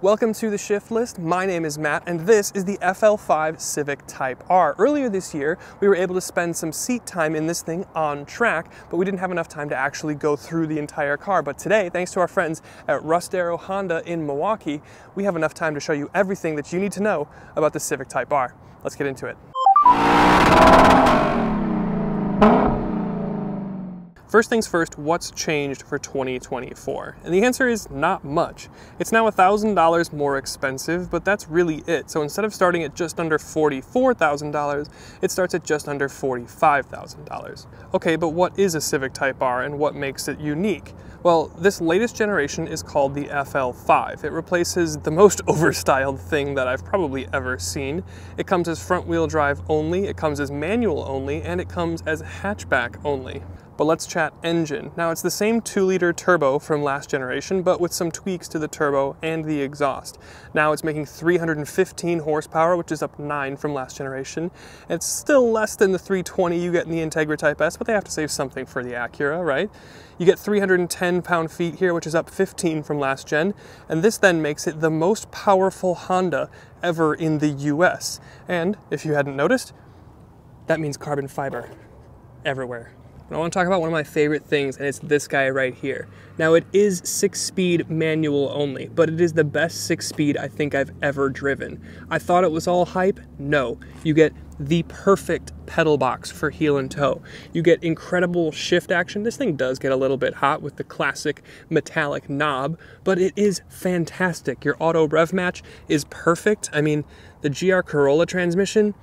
Welcome to the Shift List. My name is Matt, and this is the FL5 Civic Type R. Earlier this year, we were able to spend some seat time in this thing on track, but we didn't have enough time to actually go through the entire car. But today, thanks to our friends at Rust Arrow Honda in Milwaukee, we have enough time to show you everything that you need to know about the Civic Type R. Let's get into it. First things first, what's changed for 2024? And the answer is not much. It's now $1,000 more expensive, but that's really it. So instead of starting at just under $44,000, it starts at just under $45,000. Okay, but what is a Civic Type R and what makes it unique? Well, this latest generation is called the FL5. It replaces the most overstyled thing that I've probably ever seen. It comes as front-wheel drive only, it comes as manual only, and it comes as hatchback only. But let's chat engine. Now it's the same 2-liter turbo from last generation, but with some tweaks to the turbo and the exhaust. Now it's making 315 horsepower, which is up 9 from last generation. It's still less than the 320 you get in the Integra Type S, but they have to save something for the Acura, right? You get 310 pound-feet here, which is up 15 from last gen, and this then makes it the most powerful Honda ever in the US. And if you hadn't noticed, that means carbon fiber everywhere. I want to talk about one of my favorite things, and it's this guy right here. Now it is 6-speed manual only, but it is the best 6-speed I think I've ever driven. I thought it was all hype. No, you get the perfect pedal box for heel and toe. You get incredible shift action. This thing does get a little bit hot with the classic metallic knob, but it is fantastic. Your auto-rev match is perfect. I mean, the GR Corolla transmission,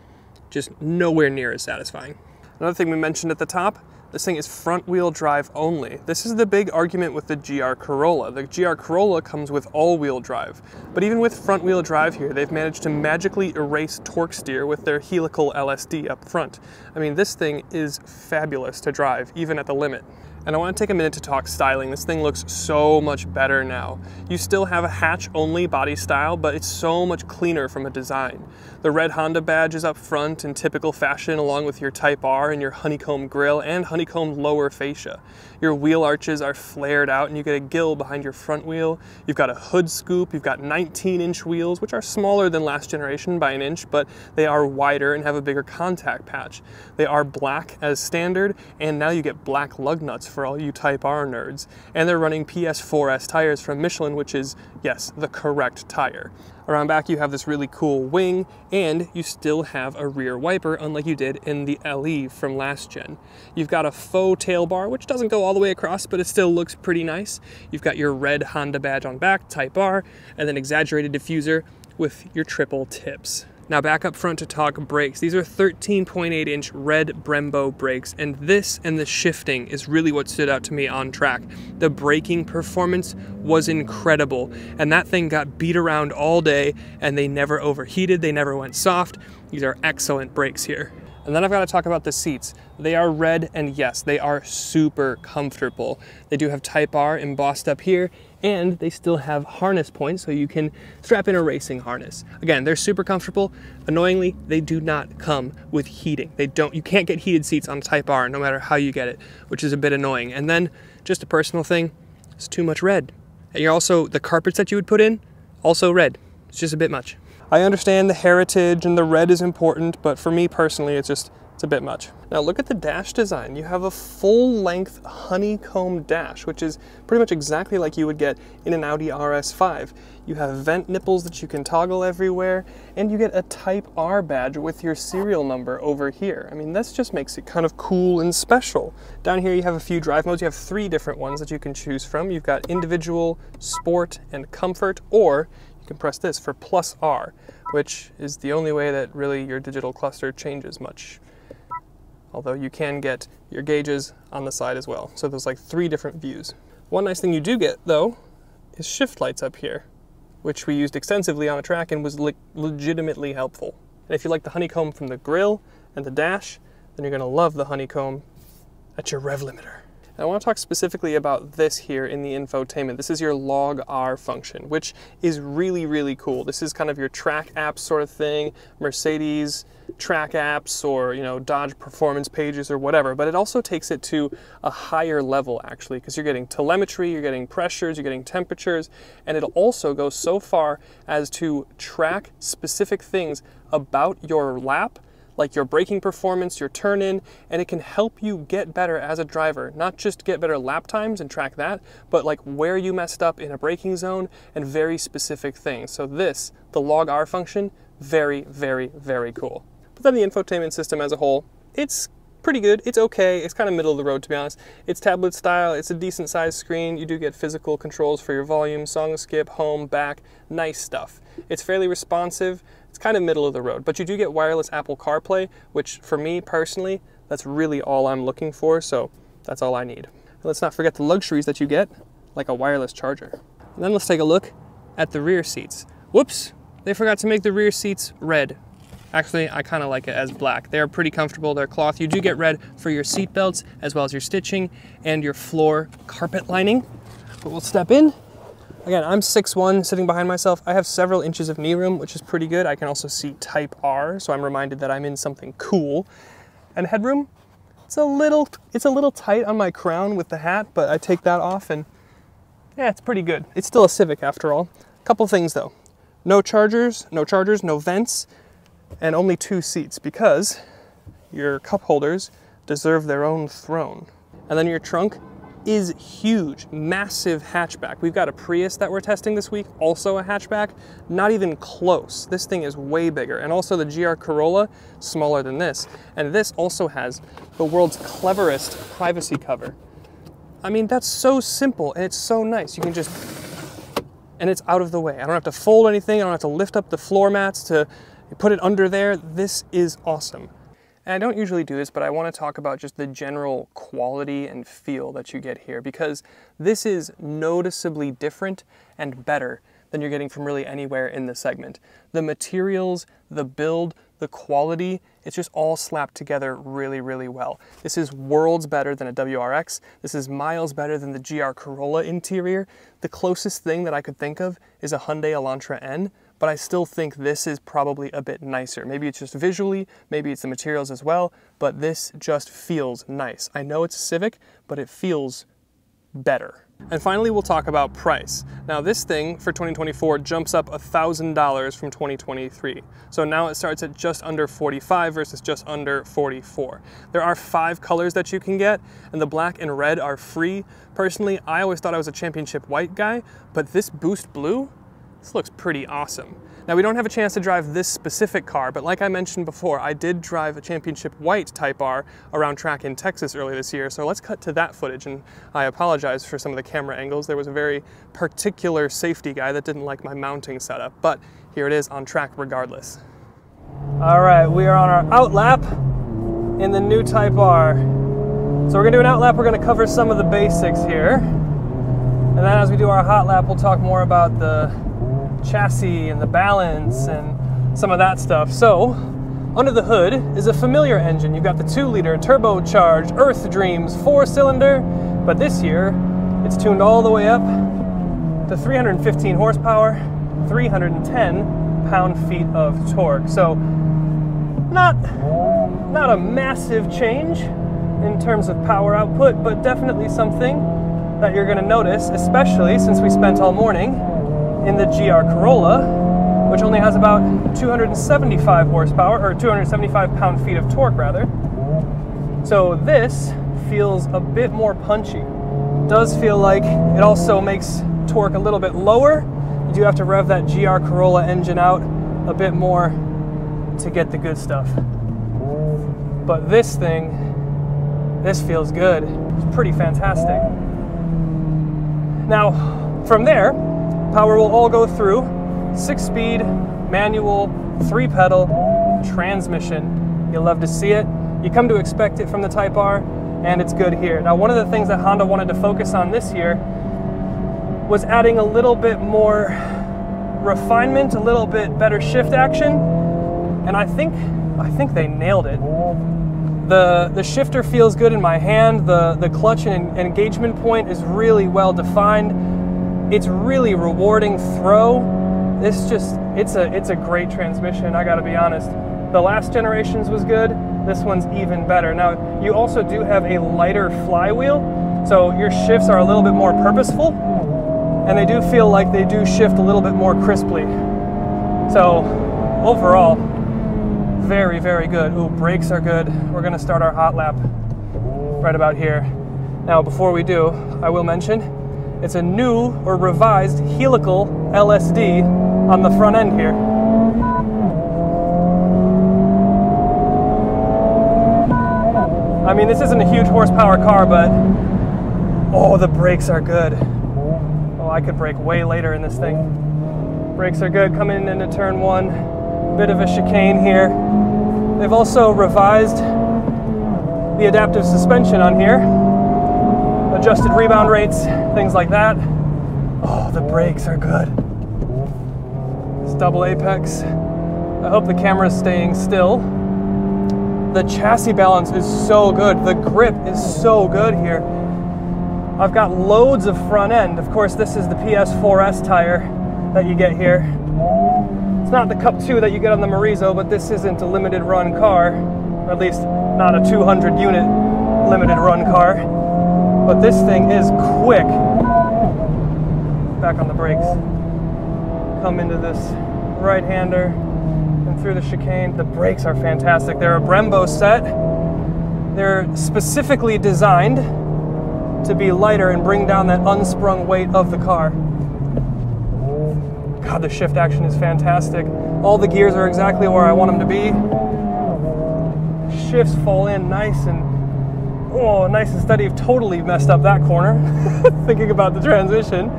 just nowhere near as satisfying. Another thing we mentioned at the top, this thing is front-wheel drive only. This is the big argument with the GR Corolla. The GR Corolla comes with all-wheel drive. But even with front-wheel drive here, they've managed to magically erase torque steer with their Helical LSD up front. I mean, this thing is fabulous to drive, even at the limit. And I want to take a minute to talk styling. This thing looks so much better now. You still have a hatch-only body style, but it's so much cleaner from a design. The red Honda badge is up front in typical fashion, along with your Type R and your honeycomb grille and honeycomb lower fascia. Your wheel arches are flared out and you get a gill behind your front wheel. You've got a hood scoop, you've got 19-inch wheels, which are smaller than last generation by an inch, but they are wider and have a bigger contact patch. They are black as standard, and now you get black lug nuts for all you Type R nerds. And they're running PS4S tires from Michelin, which is, yes, the correct tire. Around back you have this really cool wing, and you still have a rear wiper, unlike you did in the LE from last gen. You've got a faux tail bar, which doesn't go all the way across, but it still looks pretty nice. You've got your red Honda badge on back, Type R, and then exaggerated diffuser with your triple tips. Now back up front to talk brakes. These are 13.8-inch red Brembo brakes, and this and the shifting is really what stood out to me on track. The braking performance was incredible, and that thing got beat around all day, and they never overheated, they never went soft. These are excellent brakes here. And then I've got to talk about the seats. They are red, and yes, they are super comfortable. They do have Type R embossed up here, and they still have harness points, so you can strap in a racing harness. Again, they're super comfortable. Annoyingly, they do not come with heating. You can't get heated seats on Type R, no matter how you get it, which is a bit annoying. And then, just a personal thing, it's too much red. And you're also, the carpets that you would put in, also red. It's just a bit much. I understand the heritage and the red is important, but for me personally, it's a bit much. Now look at the dash design. You have a full-length honeycomb dash, which is pretty much exactly like you would get in an Audi RS5. You have vent nipples that you can toggle everywhere, and you get a Type R badge with your serial number over here. I mean, this just makes it kind of cool and special. Down here you have a few drive modes. You have 3 different ones that you can choose from. You've got individual, sport, and comfort, or you can press this for plus R, which is the only way that really your digital cluster changes much. Although you can get your gauges on the side as well. So there's like 3 different views. One nice thing you do get, though, is shift lights up here, which we used extensively on a track and was legitimately helpful. And if you like the honeycomb from the grille and the dash, then you're gonna love the honeycomb at your rev limiter. And I want to talk specifically about this here in the infotainment. This is your log R function, which is really, really cool. This is kind of your track apps sort of thing, Mercedes track apps, or, you know, Dodge performance pages or whatever, but it also takes it to a higher level actually, because you're getting telemetry, you're getting pressures, you're getting temperatures, and it'll also go so far as to track specific things about your lap, like your braking performance, your turn-in, and it can help you get better as a driver. Not just get better lap times and track that, but like where you messed up in a braking zone and very specific things. So this, the log R function, very, very, very cool. But then the infotainment system as a whole, it's pretty good. It's okay. It's kind of middle of the road, to be honest. It's tablet style. It's a decent sized screen. You do get physical controls for your volume, song skip, home, back, nice stuff. It's fairly responsive. It's kind of middle of the road, but you do get wireless Apple CarPlay, which for me personally, that's really all I'm looking for. So that's all I need. And let's not forget the luxuries that you get, like a wireless charger. And then let's take a look at the rear seats. Whoops, they forgot to make the rear seats red. Actually, I kind of like it as black. They're pretty comfortable, they're cloth. You do get red for your seat belts, as well as your stitching and your floor carpet lining. But we'll step in. Again, I'm 6'1", sitting behind myself. I have several inches of knee room, which is pretty good. I can also see Type R, so I'm reminded that I'm in something cool. And headroom, it's a little tight on my crown with the hat, but I take that off and yeah, it's pretty good. It's still a Civic after all. Couple things though. No chargers, no vents, and only 2 seats because your cup holders deserve their own throne. And then your trunk is huge, massive hatchback. We've got a Prius that we're testing this week, also a hatchback, not even close. This thing is way bigger. And also the GR Corolla, smaller than this. And this also has the world's cleverest privacy cover. I mean, that's so simple and it's so nice. You can just, and it's out of the way. I don't have to fold anything. I don't have to lift up the floor mats to put it under there. This is awesome. And I don't usually do this, but I want to talk about just the general quality and feel that you get here, because this is noticeably different and better than you're getting from really anywhere in the segment. The materials, the build, the quality, it's just all slapped together really, really well. This is worlds better than a WRX. This is miles better than the GR Corolla interior. The closest thing that I could think of is a Hyundai Elantra N, but I still think this is probably a bit nicer. Maybe it's just visually, maybe it's the materials as well, but this just feels nice. I know it's a Civic, but it feels better. And finally, we'll talk about price. Now this thing for 2024 jumps up $1,000 from 2023. So now it starts at just under $45 versus just under $44. There are 5 colors that you can get, and the black and red are free. Personally, I always thought I was a championship white guy, but this Boost Blue, this looks pretty awesome. Now we don't have a chance to drive this specific car, but like I mentioned before, I did drive a championship white Type R around track in Texas earlier this year, so let's cut to that footage, and I apologize for some of the camera angles. There was a very particular safety guy that didn't like my mounting setup, but here it is on track regardless. All right, we are on our out lap in the new Type R. So we're gonna do an out lap, we're gonna cover some of the basics here, and then as we do our hot lap, we'll talk more about the chassis and the balance and some of that stuff. So under the hood is a familiar engine. You've got the 2-liter turbocharged Earth Dreams 4-cylinder, but this year it's tuned all the way up to 315 horsepower, 310 pound-feet of torque. So not a massive change in terms of power output, but definitely something that you're going to notice, especially since we spent all morning in the GR Corolla, which only has about 275 horsepower, or 275 pound-feet of torque rather. So this feels a bit more punchy. It does feel like it also makes torque a little bit lower. You do have to rev that GR Corolla engine out a bit more to get the good stuff. But this thing, this feels good. It's pretty fantastic. Now, from there, power will all go through 6-speed, manual, 3-pedal transmission. You'll love to see it. You come to expect it from the Type R, and it's good here. Now, one of the things that Honda wanted to focus on this year was adding a little bit more refinement, a little bit better shift action, and I think they nailed it. The shifter feels good in my hand. The clutch and engagement point is really well defined. It's really rewarding throw. It's a great transmission, I gotta be honest. The last generations was good. This one's even better. Now, you also do have a lighter flywheel, so your shifts are a little bit more purposeful, and they do feel like they do shift a little bit more crisply. So, overall, very, very good. Ooh, brakes are good. We're gonna start our hot lap right about here. Now, before we do, I will mention, it's a new or revised Helical LSD on the front end here. I mean, this isn't a huge horsepower car, but oh, the brakes are good. Oh, I could brake way later in this thing. Brakes are good coming into turn one. Bit of a chicane here. They've also revised the adaptive suspension on here. Adjusted rebound rates, things like that. Oh, the brakes are good. It's double apex. I hope the camera's staying still. The chassis balance is so good. The grip is so good here. I've got loads of front end. Of course, this is the PS4S tire that you get here. It's not the Cup 2 that you get on the Marizo, but this isn't a limited run car, or at least not a 200 unit limited run car. But this thing is quick. Back on the brakes. Come into this right-hander. Through the chicane. The brakes are fantastic. They're a Brembo set. They're specifically designed to be lighter and bring down that unsprung weight of the car. God, the shift action is fantastic. All the gears are exactly where I want them to be. Shifts fall in nice and steady. I've totally messed up that corner thinking about the transmission.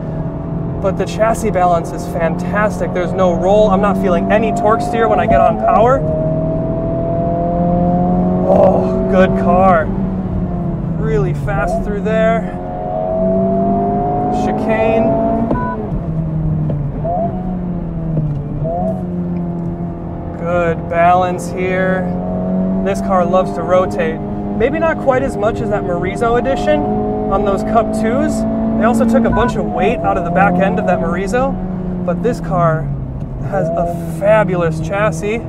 But the chassis balance is fantastic. There's no roll. I'm not feeling any torque steer when I get on power. Oh, good car. Really fast through there. Chicane. Good balance here. This car loves to rotate. Maybe not quite as much as that Marizo edition on those Cup 2s. They also took a bunch of weight out of the back end of that Marizo, but this car has a fabulous chassis,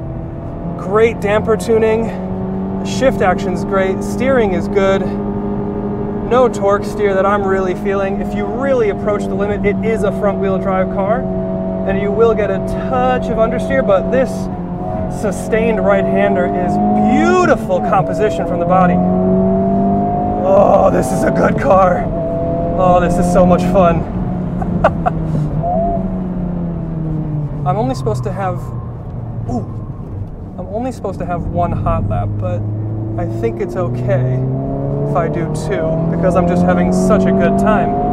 great damper tuning, the shift action's great, steering is good, no torque steer that I'm really feeling. If you really approach the limit, it is a front-wheel drive car, and you will get a touch of understeer, but this sustained right-hander is beautiful composition from the body. Oh, this is a good car. Oh, this is so much fun. I'm only supposed to have one hot lap, but I think it's okay if I do two because I'm just having such a good time.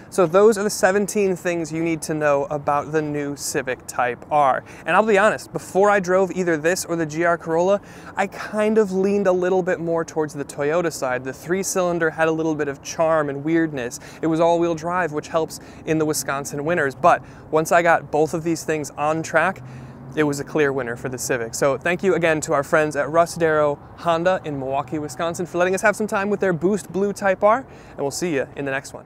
So those are the 17 things you need to know about the new Civic Type R. And I'll be honest, before I drove either this or the GR Corolla, I kind of leaned a little bit more towards the Toyota side. The 3-cylinder had a little bit of charm and weirdness. It was all-wheel drive, which helps in the Wisconsin winters. But once I got both of these things on track, it was a clear winner for the Civic. So thank you again to our friends at Russ Darrow Honda in Milwaukee, Wisconsin for letting us have some time with their Boost Blue Type R, and we'll see you in the next one.